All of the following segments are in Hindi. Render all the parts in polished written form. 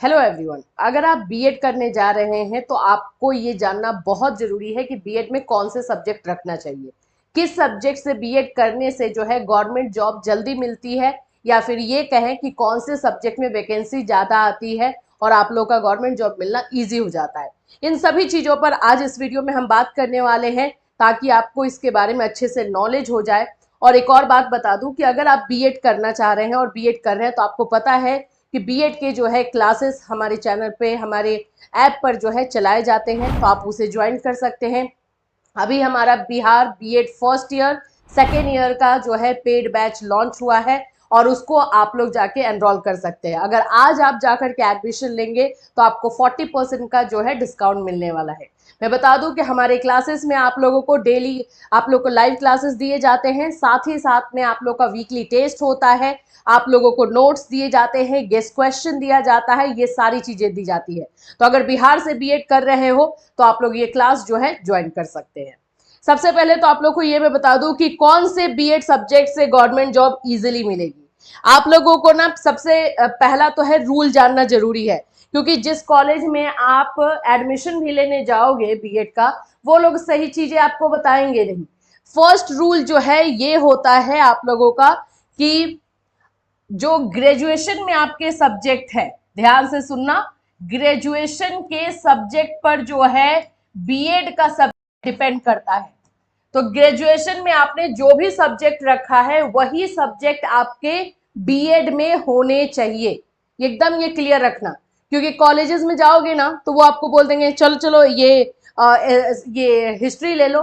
हेलो एवरीवन, अगर आप बीएड करने जा रहे हैं तो आपको ये जानना बहुत जरूरी है कि बीएड में कौन से सब्जेक्ट रखना चाहिए। किस सब्जेक्ट से बीएड करने से जो है गवर्नमेंट जॉब जल्दी मिलती है, या फिर ये कहें कि कौन से सब्जेक्ट में वैकेंसी ज़्यादा आती है और आप लोग का गवर्नमेंट जॉब मिलना ईजी हो जाता है। इन सभी चीज़ों पर आज इस वीडियो में हम बात करने वाले हैं, ताकि आपको इसके बारे में अच्छे से नॉलेज हो जाए। और एक और बात बता दूं कि अगर आप बीएड करना चाह रहे हैं और बीएड कर रहे हैं तो आपको पता है कि बीएड के जो है क्लासेस हमारे चैनल पे, हमारे ऐप पर जो है चलाए जाते हैं, तो आप उसे ज्वाइन कर सकते हैं। अभी हमारा Bihar BEd first year second year का जो है पेड बैच लॉन्च हुआ है और उसको आप लोग जाके एनरोल कर सकते हैं। अगर आज आप जाकर के एडमिशन लेंगे तो आपको 40% का जो है डिस्काउंट मिलने वाला है। मैं बता दूं कि हमारे क्लासेस में आप लोगों को डेली आप लोग को लाइव क्लासेस दिए जाते हैं, साथ ही साथ में आप लोग का वीकली टेस्ट होता है, आप लोगों को नोट्स दिए जाते हैं, गेस्ट क्वेश्चन दिया जाता है, ये सारी चीजें दी जाती है। तो अगर बिहार से बीएड कर रहे हो तो आप लोग ये क्लास जो है ज्वाइन कर सकते हैं। सबसे पहले तो आप लोग को ये मैं बता दूं कि कौन से बीएड सब्जेक्ट से गवर्नमेंट जॉब इजीली मिलेगी। आप लोगों को ना सबसे पहला तो है रूल जानना जरूरी है, क्योंकि जिस कॉलेज में आप एडमिशन भी लेने जाओगे बीएड का, वो लोग सही चीजें आपको बताएंगे नहीं। फर्स्ट रूल जो है ये होता है आप लोगों का कि जो ग्रेजुएशन में आपके सब्जेक्ट है, ध्यान से सुनना, ग्रेजुएशन के सब्जेक्ट पर जो है बीएड का सब्जेक्ट डिपेंड करता है। तो ग्रेजुएशन में आपने जो भी सब्जेक्ट रखा है वही सब्जेक्ट आपके बीएड में होने चाहिए। एकदम ये क्लियर रखना, क्योंकि कॉलेजेस में जाओगे ना तो वो आपको बोल देंगे चलो चलो ये हिस्ट्री ले लो,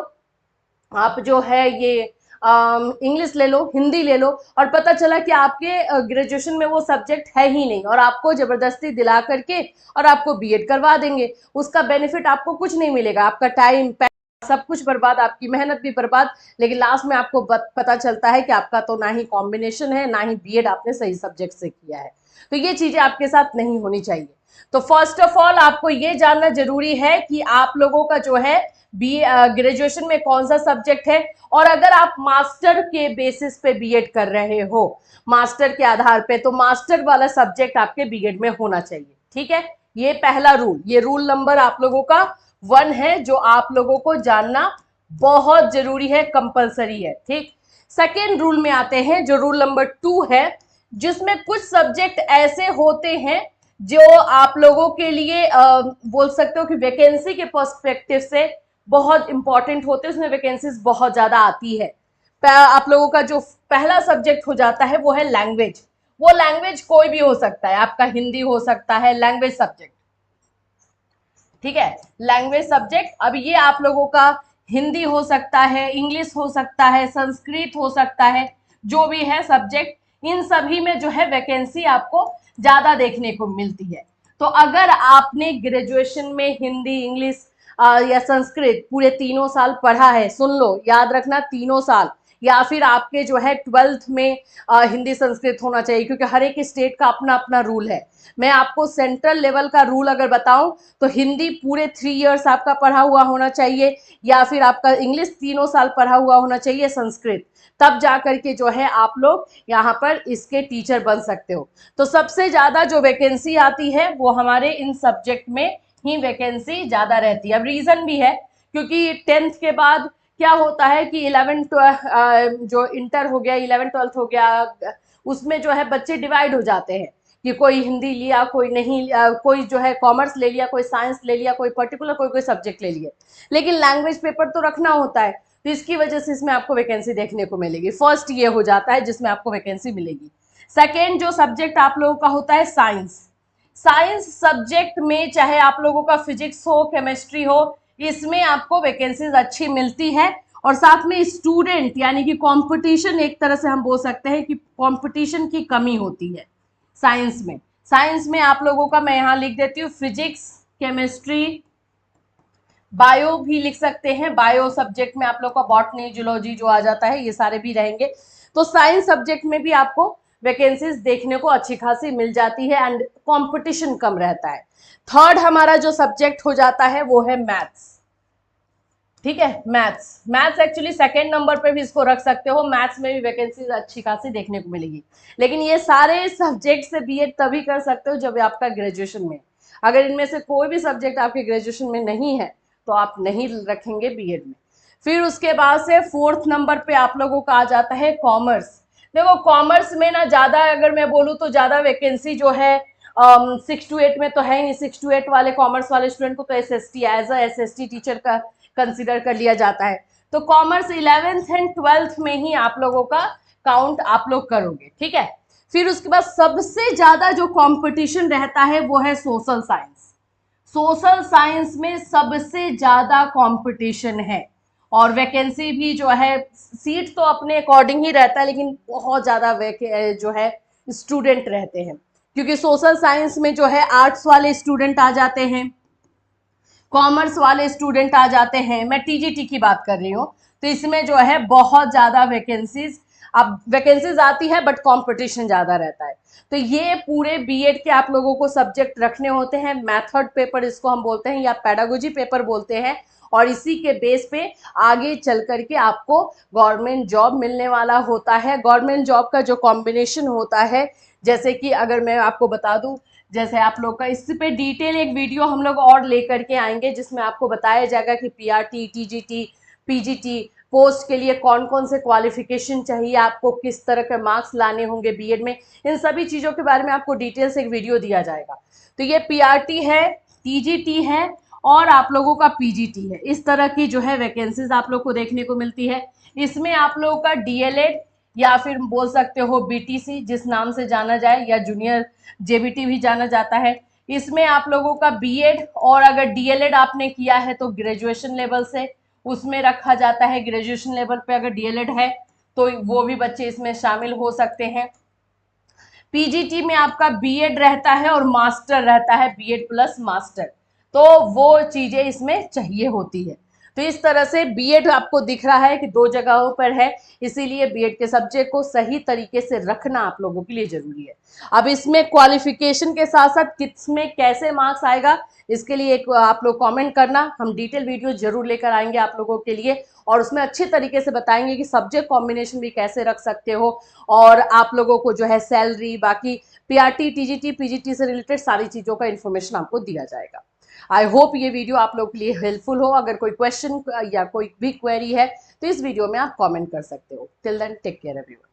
आप जो है ये इंग्लिश ले लो, हिंदी ले लो, और पता चला कि आपके ग्रेजुएशन में वो सब्जेक्ट है ही नहीं और आपको जबरदस्ती दिला करके और आपको बीएड करवा देंगे। उसका बेनिफिट आपको कुछ नहीं मिलेगा, आपका टाइम सब कुछ बर्बाद, आपकी मेहनत भी बर्बाद, लेकिन लास्ट में आपको पता चलता है कि आपका तो ना ही कॉम्बिनेशन है, ना ही बीएड आपने सही सब्जेक्ट से किया है। तो ये चीजें आपके साथ नहीं होनी चाहिए। तो फर्स्ट ऑफ ऑल आपको ये जानना जरूरी है कि आप लोगों का जो है बी ग्रेजुएशन में कौन सा सब्जेक्ट है। और अगर आप मास्टर के बेसिस पे बीएड कर रहे हो, मास्टर के आधार पे, तो मास्टर वाला सब्जेक्ट आपके बीएड में होना चाहिए। ठीक है, ये पहला रूल, ये रूल नंबर आप लोगों का 1 है, जो आप लोगों को जानना बहुत जरूरी है, कंपलसरी है। ठीक, सेकेंड रूल में आते हैं, जो रूल नंबर 2 है, जिसमें कुछ सब्जेक्ट ऐसे होते हैं जो आप लोगों के लिए बोल सकते हो कि वैकेंसी के पर्सपेक्टिव से बहुत इंपॉर्टेंट होते हैं, उसमें वैकेंसीज बहुत ज्यादा आती है। आप लोगों का जो पहला सब्जेक्ट हो जाता है वो है लैंग्वेज। वो लैंग्वेज कोई भी हो सकता है, आपका हिंदी हो सकता है, लैंग्वेज सब्जेक्ट। ठीक है, लैंग्वेज सब्जेक्ट, अब ये आप लोगों का हिंदी हो सकता है, इंग्लिश हो सकता है, संस्कृत हो सकता है, जो भी है सब्जेक्ट, इन सभी में जो है वैकेंसी आपको ज्यादा देखने को मिलती है। तो अगर आपने ग्रेजुएशन में हिंदी, इंग्लिश या संस्कृत पूरे तीनों साल पढ़ा है, सुन लो, याद रखना, तीनों साल, या फिर आपके जो है 12th में हिंदी संस्कृत होना चाहिए, क्योंकि हर एक स्टेट का अपना अपना रूल है। मैं आपको सेंट्रल लेवल का रूल अगर बताऊं तो हिंदी पूरे 3 इयर्स आपका पढ़ा हुआ होना चाहिए, या फिर आपका इंग्लिश तीनों साल पढ़ा हुआ होना चाहिए, संस्कृत, तब जाकर के जो है आप लोग यहाँ पर इसके टीचर बन सकते हो। तो सबसे ज्यादा जो वैकेंसी आती है वो हमारे इन सब्जेक्ट में ही वैकेंसी ज्यादा रहती है। अब रीजन भी है, क्योंकि 10th के बाद क्या होता है कि 11 जो इंटर हो गया, 11 12 हो गया, उसमें जो है बच्चे डिवाइड हो जाते हैं कि कोई हिंदी लिया, कोई नहीं लिया, कोई जो है कॉमर्स ले लिया, कोई साइंस ले लिया, कोई पर्टिकुलर कोई कोई सब्जेक्ट ले लिया, लेकिन लैंग्वेज पेपर तो रखना होता है, तो इसकी वजह से इसमें आपको वैकेंसी देखने को मिलेगी। फर्स्ट ये हो जाता है जिसमें आपको वैकेंसी मिलेगी। सेकेंड जो सब्जेक्ट आप लोगों का होता है साइंस। साइंस सब्जेक्ट में चाहे आप लोगों का फिजिक्स हो, केमिस्ट्री हो, इसमें आपको वैकेंसीज अच्छी मिलती है। और साथ में स्टूडेंट यानी कि कंपटीशन, एक तरह से हम बोल सकते हैं कि कंपटीशन की कमी होती है साइंस में। साइंस में आप लोगों का, मैं यहां लिख देती हूँ, फिजिक्स, केमिस्ट्री, बायो भी लिख सकते हैं, बायो सब्जेक्ट में आप लोग का बॉटनी, जूलॉजी जो आ जाता है, ये सारे भी रहेंगे। तो साइंस सब्जेक्ट में भी आपको वैकेंसीज देखने को अच्छी खासी मिल जाती है एंड कंपटीशन कम रहता है। थर्ड हमारा जो सब्जेक्ट हो जाता है वो है मैथ्स। ठीक है। Maths, maths actually second number पे भी इसको रख सकते हो, मैथ्स में भी वैकेंसीज अच्छी खासी देखने को मिलेगी। लेकिन ये सारे सब्जेक्ट से बीएड तभी कर सकते हो जब आपका ग्रेजुएशन में, अगर इनमें से कोई भी सब्जेक्ट आपके ग्रेजुएशन में नहीं है तो आप नहीं रखेंगे बीएड में। फिर उसके बाद से फोर्थ नंबर पे आप लोगों का आ जाता है कॉमर्स। देखो कॉमर्स में ना ज्यादा, अगर मैं बोलूँ तो ज्यादा वैकेंसी जो है 6 to 8 में तो है ही नहीं। 6 to 8 वाले कॉमर्स वाले स्टूडेंट को तो SST, as a SST teacher का कंसिडर कर लिया जाता है। तो कॉमर्स 11th एंड 12th में ही आप लोगों का काउंट आप लोग करोगे, ठीक है। फिर उसके बाद सबसे ज्यादा जो कंपटीशन रहता है वो है सोशल साइंस। सोशल साइंस में सबसे ज्यादा कंपटीशन है, और वैकेंसी भी जो है, सीट तो अपने अकॉर्डिंग ही रहता है लेकिन बहुत ज्यादा जो है स्टूडेंट रहते हैं, क्योंकि सोशल साइंस में जो है आर्ट्स वाले स्टूडेंट आ जाते हैं, कॉमर्स वाले स्टूडेंट आ जाते हैं। मैं टीजीटी की बात कर रही हूँ। तो इसमें जो है बहुत ज्यादा वैकेंसीज, अब वैकेंसीज आती है बट कंपटीशन ज्यादा रहता है। तो ये पूरे बीएड के आप लोगों को सब्जेक्ट रखने होते हैं। मेथड पेपर इसको हम बोलते हैं, या पेडागोजी पेपर बोलते हैं, और इसी के बेस पे आगे चल करके आपको गवर्नमेंट जॉब मिलने वाला होता है। गवर्नमेंट जॉब का जो कॉम्बिनेशन होता है, जैसे कि अगर मैं आपको बता दूं, जैसे आप लोग का इस पे डिटेल एक वीडियो हम लोग और लेकर के आएंगे जिसमें आपको बताया जाएगा कि पीआरटी, टीजीटी, पीजीटी पोस्ट के लिए कौन कौन से क्वालिफिकेशन चाहिए, आपको किस तरह के मार्क्स लाने होंगे बीएड में, इन सभी चीजों के बारे में आपको डिटेल से एक वीडियो दिया जाएगा। तो ये पीआरटी है, टीजीटी है, और आप लोगों का पीजीटी है। इस तरह की जो है वैकेंसीज आप लोग को देखने को मिलती है। इसमें आप लोगों का डीएलएड, या फिर बोल सकते हो बीटीसी जिस नाम से जाना जाए, या जूनियर जेबीटी भी जाना जाता है। इसमें आप लोगों का बीएड, और अगर डीएलएड आपने किया है तो ग्रेजुएशन लेवल से उसमें रखा जाता है। ग्रेजुएशन लेवल पे अगर डीएलएड है तो वो भी बच्चे इसमें शामिल हो सकते हैं। पीजीटी में आपका बीएड रहता है और मास्टर रहता है, बीएड प्लस मास्टर, तो वो चीजें इसमें चाहिए होती है। तो इस तरह से बीएड आपको दिख रहा है कि दो जगहों पर है, इसीलिए बीएड के सब्जेक्ट को सही तरीके से रखना आप लोगों के लिए जरूरी है। अब इसमें क्वालिफिकेशन के साथ साथ किसमें कैसे मार्क्स आएगा, इसके लिए एक आप लोग कमेंट करना, हम डिटेल वीडियो जरूर लेकर आएंगे आप लोगों के लिए, और उसमें अच्छी तरीके से बताएंगे कि सब्जेक्ट कॉम्बिनेशन भी कैसे रख सकते हो, और आप लोगों को जो है सैलरी, बाकी पीआरटी, टीजीटी, पीजीटी से रिलेटेड सारी चीजों का इन्फॉर्मेशन आपको दिया जाएगा। आई होप ये वीडियो आप लोगों के लिए हेल्पफुल हो। अगर कोई क्वेश्चन या कोई भी क्वेरी है तो इस वीडियो में आप कमेंट कर सकते हो। Till then take care everyone.